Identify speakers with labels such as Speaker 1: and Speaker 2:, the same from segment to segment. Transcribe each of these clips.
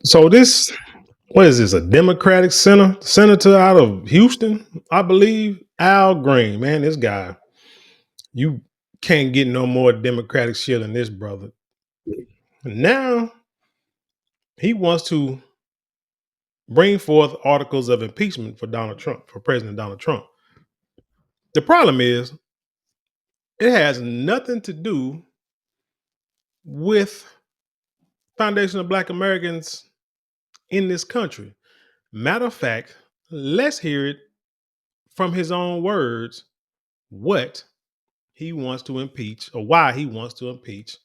Speaker 1: So this, what is this? A Democratic senator out of Houston, I believe. Al Green, man, this guy, you can't get no more Democratic shit than this brother. Now he wants to bring forth articles of impeachment for Donald Trump, for President Donald Trump. The problem is, it has nothing to do with foundation of Black Americans in this country. Matter of fact, let's hear it from his own words what he wants to impeach or why he wants to impeach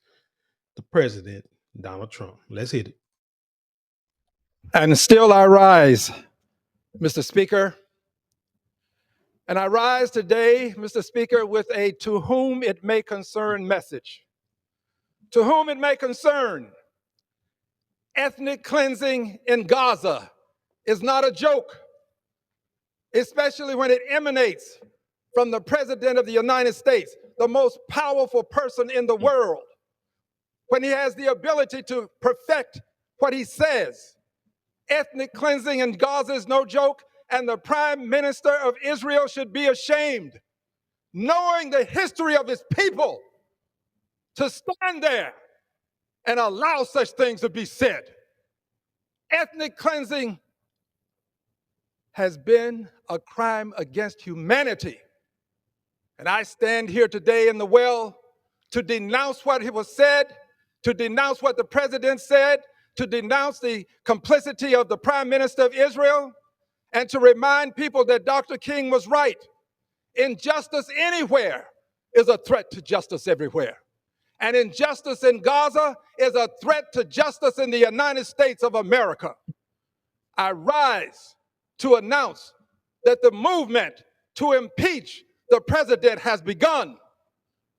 Speaker 1: the president, Donald Trump. Let's hit it.
Speaker 2: And still I rise, Mr. Speaker. And I rise today, Mr. Speaker, with a to whom it may concern message. To whom it may concern, ethnic cleansing in Gaza is not a joke, especially when it emanates from the President of the United States, the most powerful person in the world, when he has the ability to perfect what he says. Ethnic cleansing in Gaza is no joke, and the Prime Minister of Israel should be ashamed, knowing the history of his people, to stand there and allow such things to be said. Ethnic cleansing has been a crime against humanity. And I stand here today in the well to denounce what was said, to denounce what the president said, to denounce the complicity of the Prime Minister of Israel, and to remind people that Dr. King was right. Injustice anywhere is a threat to justice everywhere. And injustice in Gaza is a threat to justice in the United States of America. I rise to announce that the movement to impeach the president has begun.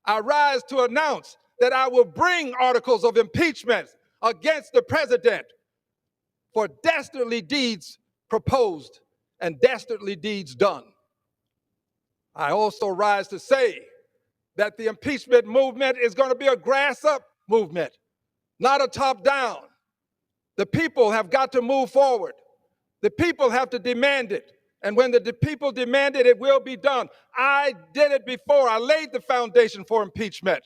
Speaker 2: I rise to announce that I will bring articles of impeachment against the president for dastardly deeds proposed and dastardly deeds done. I also rise to say that the impeachment movement is going to be a grass-up movement, not a top-down. The people have got to move forward. The people have to demand it. And when the people demand it, it will be done. I did it before. I laid the foundation for impeachment,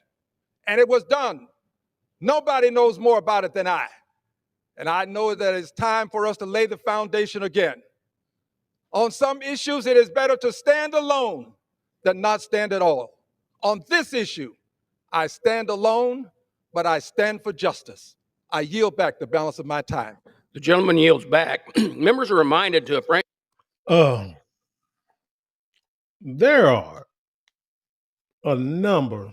Speaker 2: and it was done. Nobody knows more about it than I. And I know that it's time for us to lay the foundation again. On some issues, it is better to stand alone than not stand at all. On this issue, I stand alone, but I stand for justice. I yield back the balance of my time.
Speaker 3: The gentleman yields back. Members are reminded to frame.
Speaker 1: There are a number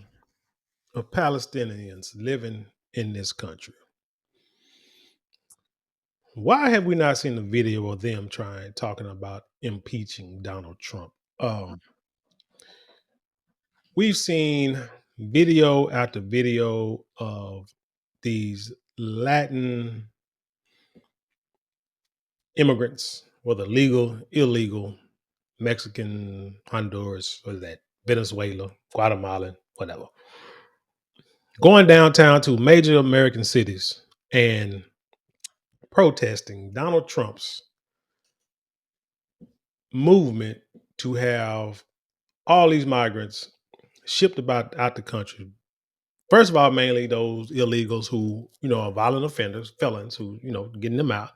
Speaker 1: of Palestinians living in this country. Why have we not seen a video of them talking about impeaching Donald Trump? We've seen video after video of these Latin immigrants, whether legal, illegal, Mexican, Honduras, what is that? Venezuela, Guatemala, whatever. Going downtown to major American cities and protesting Donald Trump's movement to have all these migrants shipped out the country. First of all, mainly those illegals who, are violent offenders, felons who, getting them out.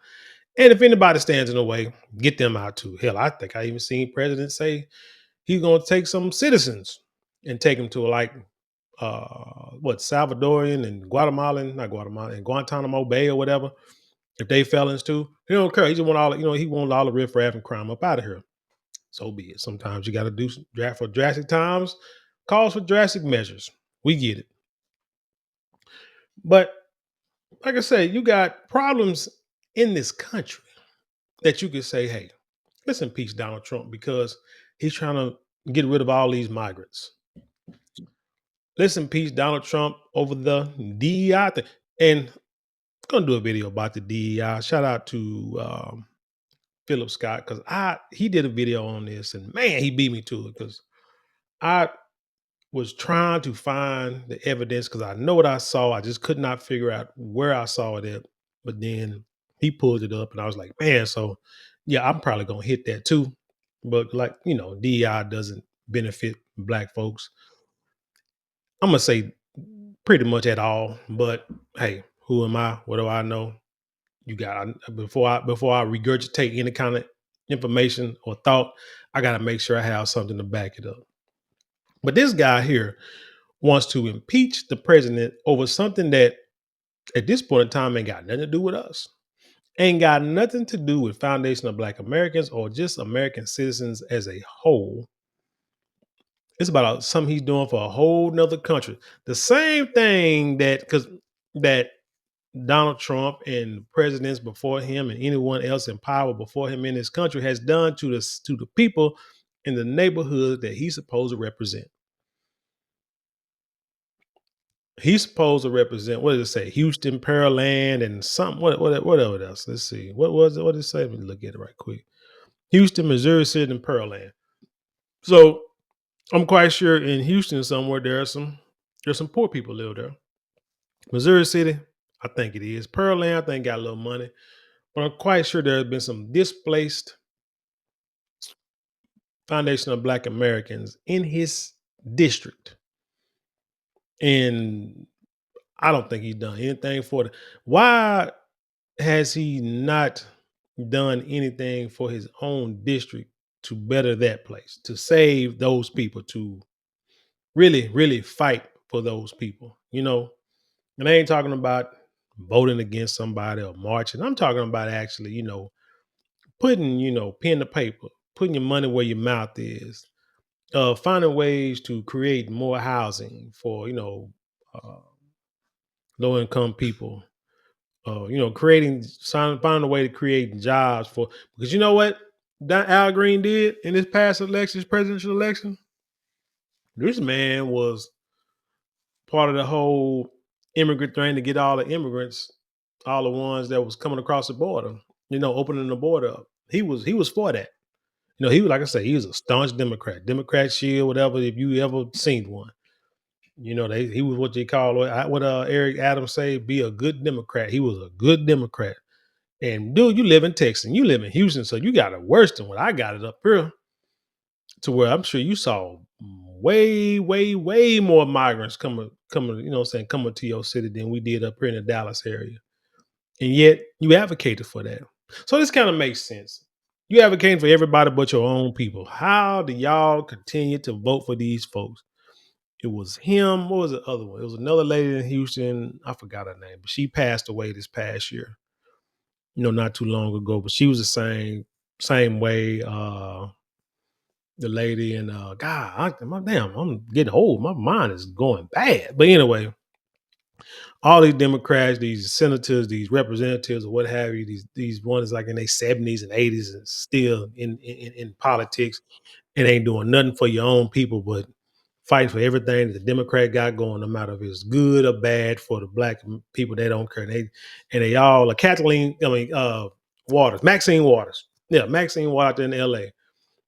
Speaker 1: And if anybody stands in the way, get them out too. Hell, I think I even seen president say he's going to take some citizens and take them to Salvadorian and not Guantanamo Bay or whatever. If they felons too, he don't care. He just want he want all the riffraff and crime up out of here. So be it. Sometimes you got to do for drastic times, calls for drastic measures. We get it. But like I said, you got problems in this country that you could say, hey, let's impeach Donald Trump because he's trying to get rid of all these migrants. Let's impeach Donald Trump over the DEI thing. And I'm going to do a video about the DEI. Shout out to Philip Scott because he did a video on this and man, he beat me to it because I was trying to find the evidence because I know what I saw. I just could not figure out where I saw it at. But then he pulled it up, and I was like, man, so yeah, I'm probably gonna hit that too. But like, DEI doesn't benefit black folks. I'm gonna say pretty much at all. But hey, who am I? What do I know? You got before I regurgitate any kind of information or thought, I gotta make sure I have something to back it up. But this guy here wants to impeach the president over something that at this point in time ain't got nothing to do with us. Ain't got nothing to do with Foundation of Black Americans or just American citizens as a whole. It's about something he's doing for a whole nother country. The same thing that Donald Trump and presidents before him and anyone else in power before him in this country has done to the people in the neighborhood that he's supposed to represent. He's supposed to represent, what did it say? Houston, Pearland, and something. Whatever else. Let's see. What was it? What did it say? Let me look at it right quick. Houston, Missouri City, and Pearland. So I'm quite sure in Houston somewhere there's some poor people live there. Missouri City, I think it is. Pearland, I think got a little money. But I'm quite sure there has been some displaced Foundation of Black Americans in his district. And I don't think he's done anything for it. Why has he not done anything for his own district to better that place, to save those people, to really, really fight for those people? And I ain't talking about voting against somebody or marching. I'm talking about actually, putting, pen to paper, putting your money where your mouth is, finding ways to create more housing for, uh, low income people, finding a way to create jobs because you know what that Al Green did in this past election, his presidential election? This man was part of the whole immigrant thing to get all the immigrants, all the ones that was coming across the border, opening the border up. He was for that. He was, like I said, he was a staunch Democrat shield, whatever, if you ever seen one. He was what they call what Eric Adams say, be a good Democrat. He was a good Democrat. And dude, you live in Texas, you live in Houston, so you got it worse than what I got it up here. To where I'm sure you saw way, way, way more migrants coming, coming to your city than we did up here in the Dallas area. And yet you advocated for that. So this kind of makes sense. You advocating for everybody but your own people. How do y'all continue to vote for these folks? It was him. What was the other one? It was another lady in Houston. I forgot her name, but she passed away this past year. Not too long ago. But she was the same way. The lady and God, I'm getting old. My mind is going bad. But anyway, all these Democrats, these senators, these representatives, or what have you, these ones like in their 70s and 80s and still in politics and ain't doing nothing for your own people, but fighting for everything that the Democrat got going, no matter if it's good or bad for the black people. They don't care. They all are Maxine Waters. Yeah, Maxine Waters out there in LA.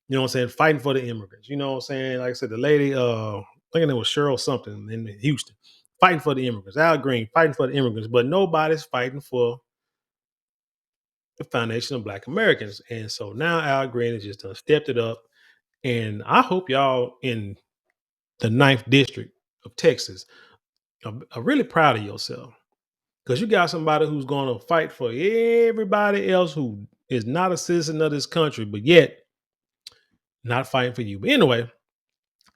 Speaker 1: You know what I'm saying? Fighting for the immigrants. You know what I'm saying? Like I said, the lady, I think it was Cheryl something in Houston, fighting for the immigrants. Al Green fighting for the immigrants, but nobody's fighting for the Foundation of Black Americans. And so now Al Green has just done stepped it up. And I hope y'all in the ninth district of Texas are really proud of yourself, because you got somebody who's going to fight for everybody else who is not a citizen of this country, but yet not fighting for you. But anyway,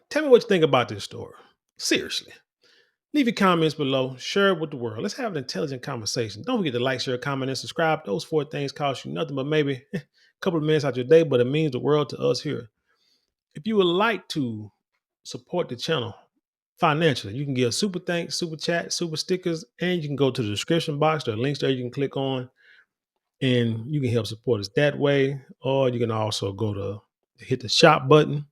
Speaker 1: tell me what you think about this story. Seriously. Leave your comments below. Share it with the world. Let's have an intelligent conversation. Don't forget to like, share, comment, and subscribe. Those 4 things cost you nothing but maybe a couple of minutes out your day, but it means the world to us here. If you would like to support the channel financially, you can give super thanks, super chat, super stickers, and you can go to the description box. There are links there you can click on, and you can help support us that way. Or you can also hit the shop button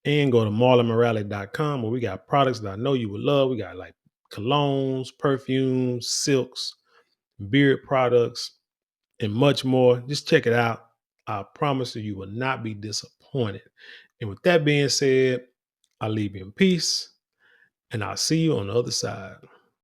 Speaker 1: and go to marlonmorale.com, where we got products that I know you would love. We got like colognes, perfumes, silks, beard products, and much more. Just check it out. I promise you will not be disappointed. And with that being said, I'll leave you in peace, and I'll see you on the other side.